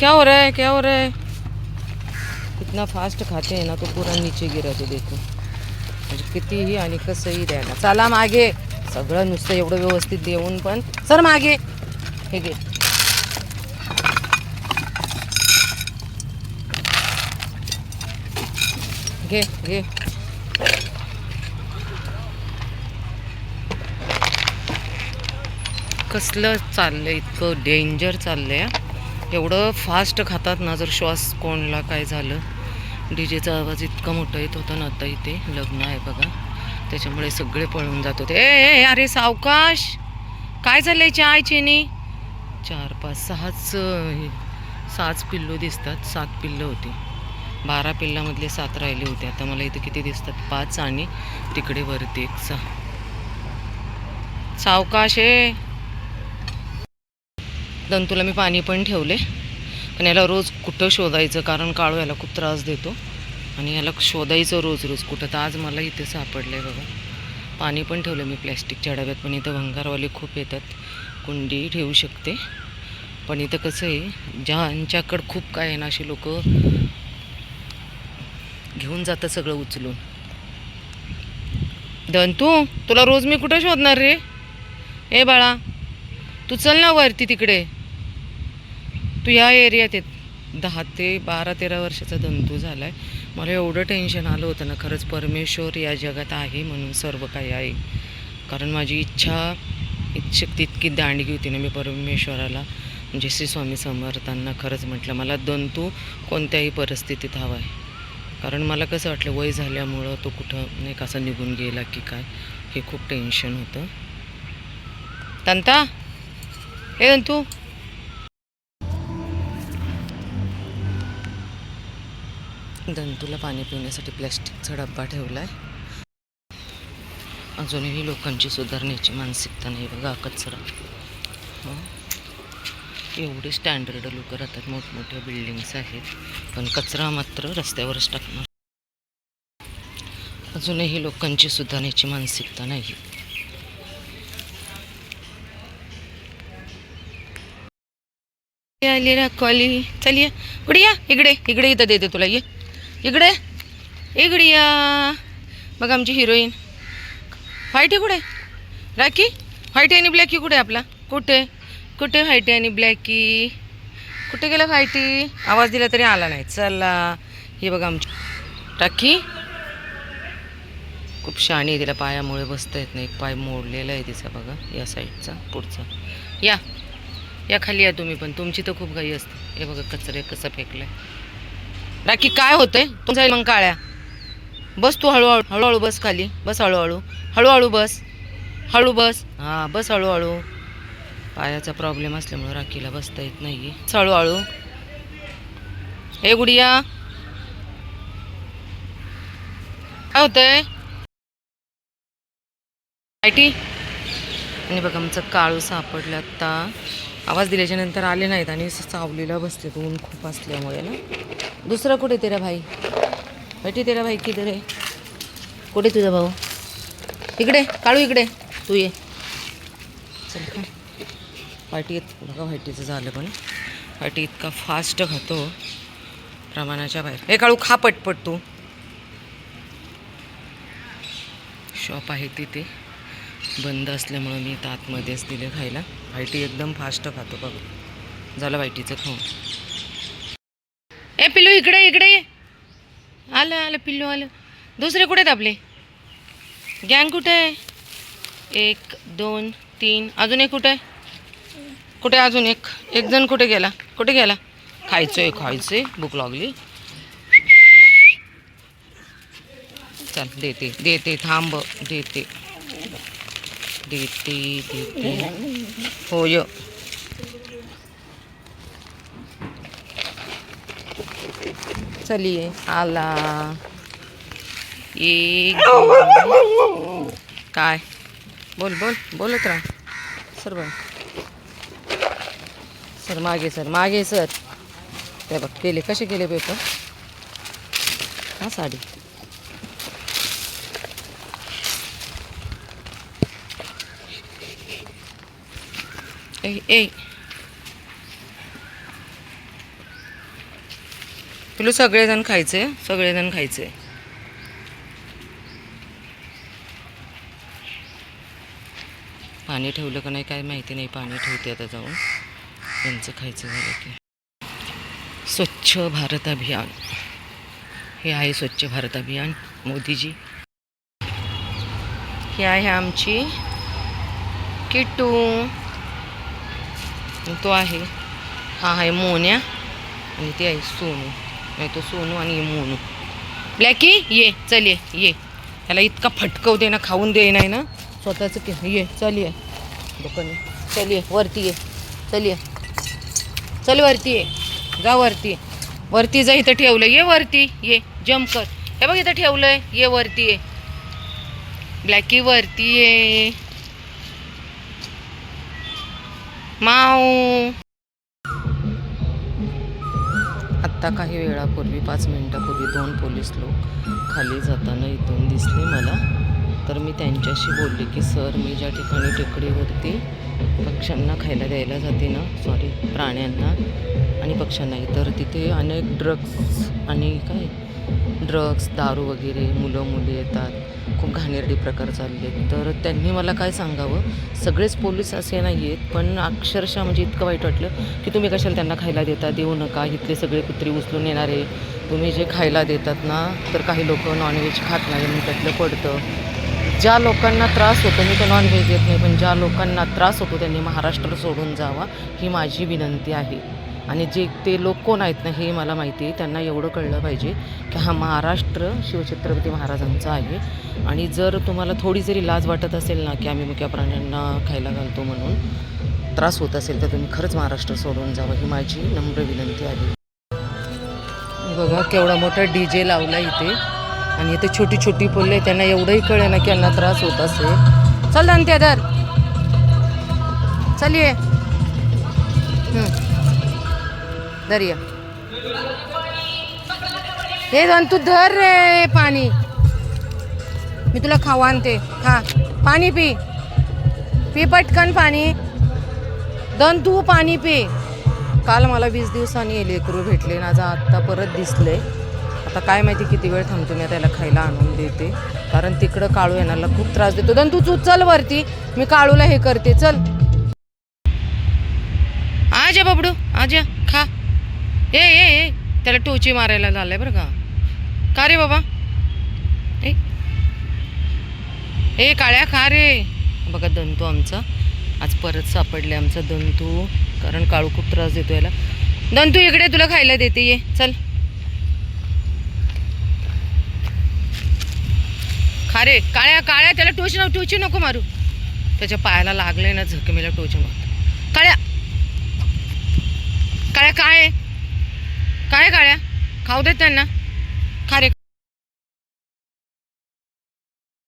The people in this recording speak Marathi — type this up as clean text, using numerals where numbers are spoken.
क्या हो रहा है, क्या हो रहा है? कितना फास्ट खाते हैं ना, तो पूरा नीचे गिरतो देखो. म्हणजे कितीही आणि कसंही द्यायला. चला मागे. सगळं नुसतं एवढं व्यवस्थित देऊन पण सर मागे. हे घे. घे घे. कसलं चाललंय, इतकं डेंजर चाललंय. एवढं फास्ट खातात ना, जर श्वास कोणला काय झालं. डीजेचा आवाज इतका मोठा येत होता ना. आता इथे लग्न आहे बघा, त्याच्यामुळे सगळे पळून जात होते. ए अरे सावकाश, काय झालंय चाय चिनी? 4 5 6च पिल्लू दिसतात. 7 पिल्लं होती. 12 पिल्लामधले 7 राहिले होते. आता मला इथे किती दिसतात? 5 आणि तिकडे वरती 1 6. सावकाश आहे. दंतूला मी पाणी पण ठेवले, पण याला रोज कुठं शोधायचं, कारण काळू याला खूप त्रास देतो आणि याला शोधायचं रोज रोज कुठं. तर आज मला इथे सापडलं आहे बघा. पाणी पण ठेवलं मी प्लॅस्टिकच्या डब्यात, पण इथं भंगारवाले खूप येतात. कुंडी ठेवू शकते, पण इथं कसं आहे, ज्यांच्याकडं खूप काय आहे ना, अशी लोक घेऊन जातात सगळं उचलून. दंतू, तुला रोज मी कुठं शोधणार रे? ए बाळा, तू चल ना वरती तिकडे. तू या एरियात येत. 10 ते 12 13 वर्षाचा दंतू झाला आहे. मला एवढं टेन्शन आलं होतं ना. खरंच परमेश्वर या जगात आहे म्हणून सर्व काही आहे. कारण माझी इच्छाशक्ती इतकी दांडगी होती ना. मी परमेश्वराला म्हणजे श्री स्वामी समर्थांना खरंच म्हटलं, मला दंतू कोणत्याही परिस्थितीत हवा आहे. कारण मला कसं वाटलं, वय झाल्यामुळं तो कुठं नाही का असं निघून गेला की काय, हे खूप टेन्शन होतं. तंता, हे दंतू, दंतूला पाणी पिण्यासाठी प्लॅस्टिकचा डब्बा ठेवला आहे. अजूनही लोकांची सुधारण्याची मानसिकता नाही बघा. कचरा एवढे स्टँडर्ड लोक राहतात, मोठमोठ्या बिल्डिंग्स आहेत, पण कचरा मात्र रस्त्यावरच टाकणार. अजूनही लोकांची सुधारण्याची मानसिकता नाही. आलेला कॉली. चल गुडिया, इकडे इकडे, इथं देते तुला. ये इकडे, इकडे या. बघ आमची हिरोईन. व्हाईटी कुठे? राखी. व्हाईटी आणि ब्लॅकी कुठे? आपला कुठे कुठे? व्हाईटी आणि ब्लॅकी कुठे गेला? व्हाईटी आवाज दिला तरी आला नाही. चला, हे बघा आमची राखी. खूप शहाणी आहे. तिला पायामुळे बसता येत नाही. एक पाय मोडलेला आहे तिचा बघा, या साईडचा पुढचा. या खाली या तुम्ही पण. तुमची तर खूप घाई असते. हे बघा कचरे कसं फेकलंय. राखी काय होतंय? तुम जाईल मग काळ्या. बस तू हळूहळू, हळूहळू बस खाली. बस हळूहळू, हळूहळू बस. हळू बस. हां बस हळूहळू. पायाचा प्रॉब्लेम असल्यामुळे राखीला बसता येत नाही. हळूहळू. हे गुडिया, काय होतंय? आयटी. आणि बघा आमचं काळू सापडलं. आत्ता आवाज दिल्याच्या नंतर आले नाहीत आणि सावलीला बसले. ऊन खूप असल्यामुळे ना. दुसरा कुठे तेरा भाई? बैठी, तेरा भाई किधर आहे? कुठे तुझा भाऊ? इकडे काळू, इकडे तू ये. चल का व्हाईटी येत बघा. व्हाईटीचं झालं, पण व्हाईटी इतका फास्ट खातो प्रमाणाच्या बाहेर. हे काळू खा पटपट तू. शॉप आहे तिथे, बंद असल्यामुळं मी इथं आतमध्येच दिले खायला. व्हाईटी एकदम फास्ट खातो बघा. झालं व्हाईटीचं खाऊन. ए पिल्लू, इकडे इकडे ये. आलं आलं पिल्लू आलं. दुसरे कुठे आहेत आपले? गँग कुठे आहे? 1 2 3. अजून एक कुठे आहे? कुठे अजून एक जण कुठे गेला? कुठे गेला? खायचंय भूक लागली. चल देते थांब. देते होय. चलिए आला. एक काय बोलत राहा. सर बघ, सर मागे सर. ते बघ केले कसे केले पेपर. हा साडी. ए तुला सगळेजण खायचे, सगळेजण खायचे. पाणी ठेवलं का नाही काय माहिती नाही. पाणी ठेवते आता जाऊन. यांचं खायचं झालं की. स्वच्छ भारत अभियान, हे आहे स्वच्छ भारत अभियान मोदीजी. ही आहे आमची किट्टू. तो आहे, हा आहे मोन्या आणि ती आहे सोनू. नाही तो सोनू आणि मोनू. ब्लॅकी ये, चल ये ये. त्याला इतका फटकव दे ना, खाऊन दे नाही ना स्वतःच. ये चल ये दुकान, चल ये वरती ये, चल ये, चल वरती ये, जा वरती. वरती जा, इथं ठेवलं, ये वरती ये, जम्प कर. हे बघ इथं ठेवलंय, ये वरती ये. ब्लॅकी वरती ये. माऊ. आत्ता काही वेळापूर्वी 5 मिनिटापूर्वी 2 पोलीस लोक खाली जाताना इथून दिसले मला. तर मी त्यांच्याशी बोलले की सर, मी ज्या ठिकाणी टेकडीवरती पक्ष्यांना खायला द्यायला जाते ना, सॉरी प्राण्यांना आणि पक्ष्यांनाही, तर तिथे अनेक ड्रग्स दारू वगैरे मुलं मुली येतात. खूप घाणेरडी प्रकार चालले. तर त्यांनी मला काय सांगावं, सगळेच पोलीस असे नाही आहेत, पण अक्षरशः म्हणजे इतकं वाईट वाटलं की तुम्ही कशाला त्यांना खायला देता, देऊ नका. इथले सगळे कुत्री उचलून येणारे. तुम्ही जे खायला देतात ना, तर काही लोक नॉनव्हेज खात नाही म्हणून त्यातलं पडतं. ज्या लोकांना त्रास होतो, मी तर नॉनव्हेज देत नाही, पण ज्या लोकांना त्रास होतो त्यांनी महाराष्ट्र सोडून जावा, ही माझी विनंती आहे. आणि जे ते लोक कोण आहेत ना, हे मला माहिती आहे. त्यांना एवढं कळलं पाहिजे की हा महाराष्ट्र शिवछत्रपती महाराजांचा आहे. आणि जर तुम्हाला थोडी जरी लाज वाटत असेल ना की आम्ही मुक्या प्राण्यांना खायला घालतो म्हणून त्रास होत असेल, तर तुम्ही खरंच महाराष्ट्र सोडून जावं, ही माझी नम्र विनंती आहे. बघा केवढा मोठा DJ लावला इथे. आणि इथे छोटी छोटी पोरले, त्यांना एवढंही कळे ना की यांना त्रास होत असेल. चल दांत्या धर, चल ये धर ये. हे तू धर रे पाणी, मी तुला खाऊ आणते. खा पाणी, पी पी पटकन पाणी. तू पाणी पी. काल मला 20 दिवसांनी हे लेकरू भेटले ना, आत्ता परत दिसले. आता काय माहिती किती वेळ थांबतो मी, त्याला खायला आणून देते. कारण तिकडं काळू येणारला खूप त्रास देतो. तू चल वरती, मी काळूला हे करते. चल आजा बाबडू, आजा खा. ए त्याला टोची मारायला झालंय बरं का रे बाबा. ए काळ्या खा रे. बघा दंतू आमचा आज परत सापडले. आमचा दंतू, कारण काळू खूप त्रास देतो याला. दंतू इकडे, तुला खायला देते, ये चल खा रे. काळ्या त्याला टोची नको मारू. त्याच्या पायाला लागले ना जखमेला टोची मार. काळ्या काय खाऊ देत त्यांना.